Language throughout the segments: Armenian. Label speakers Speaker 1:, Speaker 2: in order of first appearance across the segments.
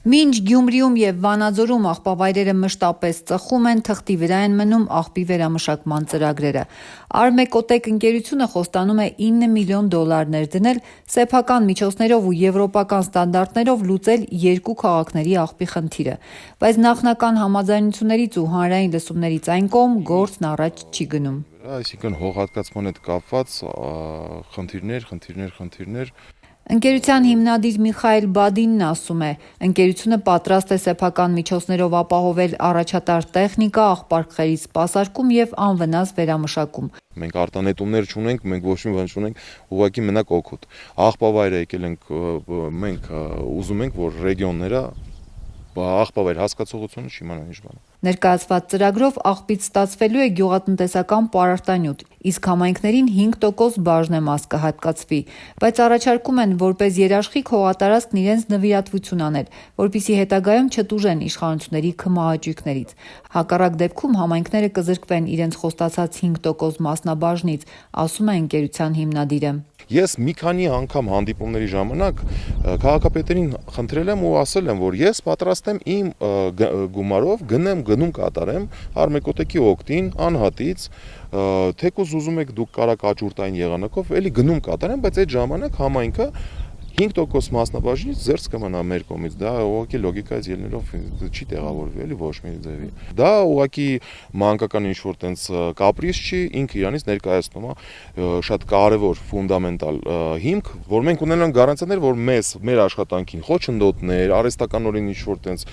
Speaker 1: Մինչ Գյումրիում եւ Վանաձորում աղբավայրերը մշտապես ծխում են, թղթի վրա են մնում աղբի վերամշակման ծրագրերը։ Արմեկոտեկ ընկերությունը խոստանում է $9 միլիոն դնել սեփական միջոցներով ու եվրոպական ստանդարտներով լուծել երկու քաղաքների աղբի խնդիրը, բայց նախնական համաձայնություններից ու հանրային լսումներից այն կողմ գործն առաջ չի գնում։
Speaker 2: Այսինքն հողհատկացման հետ կապված խնդիրներ։
Speaker 1: Ընկերության հիմնադիր Միխայել Բադինն ասում է, ընկերությունը պատրաստ է սեփական միջոցներով ապահովել առաջատար տեխնիկա, աղբարկղերի սպասարկում եւ անվնաս վերամշակում։
Speaker 2: Մենք արտանետումներ չունենք, մենք ոչ մի բան չունենք, ուղղակի մենակ օգուտ։ Աղբավայրը եկել ենք, մենք ուզում ենք, որ ռեգիոնները աղբավայր հասկացողությունը չիմանան ինչ բան։
Speaker 1: Ներկայացված ծրագրով աղբից ստացվելու է գյուղատնտեսական պարարտանյութ, իսկ համայնքներին 5% բաժնեմաս կհատկացվի, բայց առաջարկում են որպես երաշխիք հողատարածքն իրենց նվիրատվություն անել, որպեսզի հետագայում չտուժեն իշխանությունների քմահաճույքներից։ Հակառակ դեպքում համայնքները կզրկվեն իրենց խոստացած 5% մասնաբաժնից, ասում է ընկերության հիմնադիրը։
Speaker 2: Ես մի քանի անգամ հանդիպումների ժամանակ քաղաքապետերին խնդրել եմ ու ասել եմ, որ ես պատրաստ եմ իմ գումարով գնում կատարեմ Արմեկոտեկի օգտին, անհատից, թեկուզ ուզում եք դուք կարաք աճուրտային եղանակով, էլի գնում կատարեմ, բայց այդ ժամանակ համայնքը 5% մասնաբաժնից զերծ կմնա մեր կողմից, դա ուղղակի լոգիկայից ելնելով չի տեղավորվի, էլի ոչ մի ձևի։ Դա ուղղակի մանկական ինչ-որ տենց կապրիս չի, ինքը իրանից ներկայացնում է շատ կարևոր ֆունդամենտալ հիմք, որ մենք ունենանք գարանտիաներ, որ մեր աշխատանքին խոչընդոտներ, արհեստականորեն ինչ-որ տենց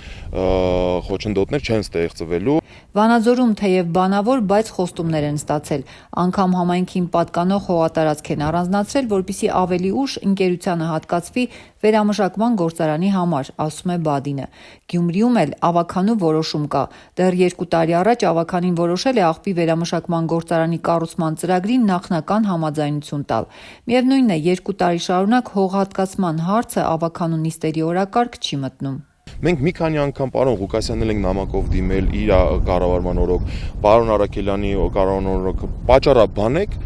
Speaker 2: խոչընդոտներ չեն ստեղծվելու։
Speaker 1: Վանաձորում թեև բանավոր, բայց խոստումներ են ստացել։ Անգամ համայնքին պատկանող հողատարածք են առանձնացրել, որպեսզի ավելի ուշ ընկերությանը հատկացվի վերամշակման գործարանի համար, ասում է Բադինը։ Գյումրիում էլ ավականու որոշում կա։ Դեռ 2 տարի առաջ ավականին որոշել է աղբի վերամշակման գործարանի կառուցման ծրագրին նախնական համաձայնություն տալ։ Միևնույնն է, 2 տարի շարունակ հողհատկացման հարցը ավականու նիստերի օրակարգ չի մտնում։
Speaker 2: Մենք մի քանի անգամ պարոն Ղուկասյանն ենք նամակով դիմել իր կառավարման օրոք, պարոն Արաքելյանի կառավարման օրոք պատճառաբանեք,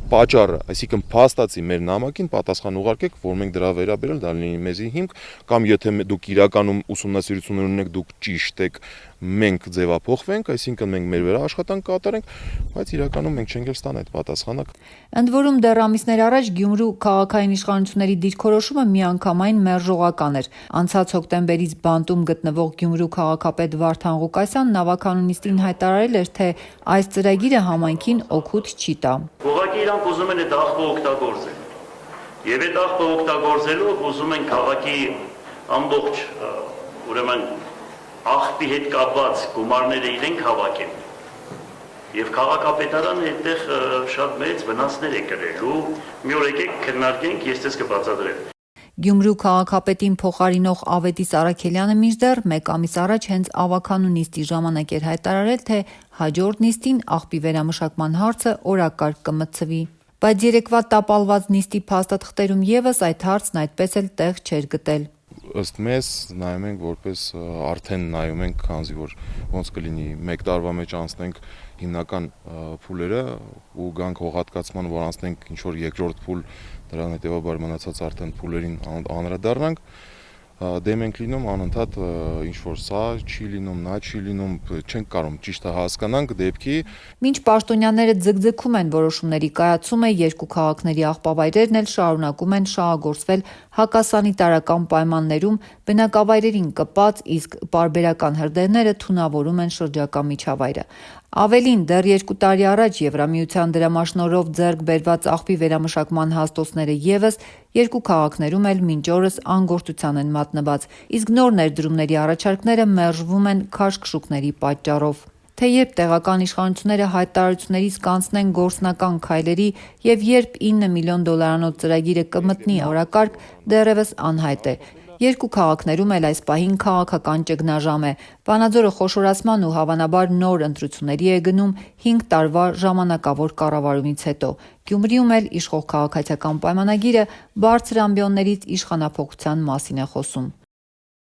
Speaker 2: այսինքն փաստացի մեր նամակին պատասխան ուղարկեք, որ մենք դրա վերաբերել դա լինի մեզի հիմք, կամ եթե դուք իրականում ուսումնասիրություններ ունեք, դուք ճիշտ եք, մենք ձևափոխվենք, այսինքն մենք մեր վերաաշխատանք կատարենք, բայց իրականում մենք չենք ստանա այդ պատասխանը։
Speaker 1: Ընդ որում դեռ ամիսներ առաջ Գյումրու քաղաքային իշխանությունների դիրքորոշումը միանգամայն մերժողական էր։ Անցած հոկտեմբերից բանտում գտնվող Գյումրու քաղաքապետ Վարդան Ղուկասյանն ավականու նիստին հայտարարել էր, թե այս ծրագիրը համայնքին օգուտ չի տա։
Speaker 3: Ուղղակի իրանք ուզում են այդ աղբը օգտագործել։ Եվ այդ աղբը օգտագործելով ուզում են քաղաքի ամբողջ ուրեմն աղբի հետ կապված գումարները իրենք հավաքեն։ Եվ քաղաքապետարանը այդտեղ շատ մեծ վնասներ է կրելու։ Մի օր եկեք քննարկենք, ես ձեզ կբացատրեմ։
Speaker 1: Գյումրու քաղաքապետին փոխարինող Ավետիս Արաքելյանը մինչդեռ 1 ամիս առաջ հենց ավականու նիստի ժամանակ էր հայտարարել, թե հաջորդ նիստին աղբի վերամշակման հարցը օրակարգ կմտցվի։ Բայց երեկվա տապալված նիստի փաստաթղթերում եւս այդ հարցն այդպես էլ տեղ չէր գտել։
Speaker 2: Ըստ մեզ նայում ենք որպես արդեն նայում ենք, քանզի որ ոնց կլինի 1 տարվա մեջ անցնենք հիմնական փուլերը ու գանք հողհատկացման, որ անցնենք ինչ որ երկրորդ փուլ, դրան հետեւաբար մնացած արդեն փուլերին անդրադառնանք, դեմ ենք լինում անընդհատ ինչ որ սա չի լինում, նա չի լինում, չենք կարող ճիշտը հասկանանք դեպքի։
Speaker 1: Մինչ պաշտոնյաները ձգձգում են որոշումների կայացումը, երկու քաղաքների աղբավայրերն էլ շարունակում են շահագործվել հակասանիտարական պայմաններում բնակավայրերին կպած, իսկ պարբերական հրդեհները թունավորում են շրջակա միջավայրը։ Ավելին, դեռ 2 տարի առաջ Եվրամիության դրամաշնորհով ձեռք բերված աղբի վերամշակման հաստոցները եւս երկու քաղաքներում էլ մինչ օրս անգործության են մատնված, իսկ նոր ներդրումների առաջարկները մերժվում են քաշքշուկների պատճառով։ Թե երբ տեղական իշխանությունները հայտարարություններից կանցնեն գործնական քայլերի եւ երբ $9 միլիոն ծրագիրը կմտնի օրակարգ, դեռևս անհայտ է։ Երկու քաղաքներում էլ այս պահին քաղաքական ճգնաժամ է։ Վանաձորը խոշորացման ու հավանաբար նոր ընտրությունների է գնում 5 տարվա ժամանակավոր կառավարումից հետո։ Գյումրիում էլ իշխող քաղաքացիական պայմանագիրը բարձր ամբիոններից իշխանափոխության մասին է խոսում։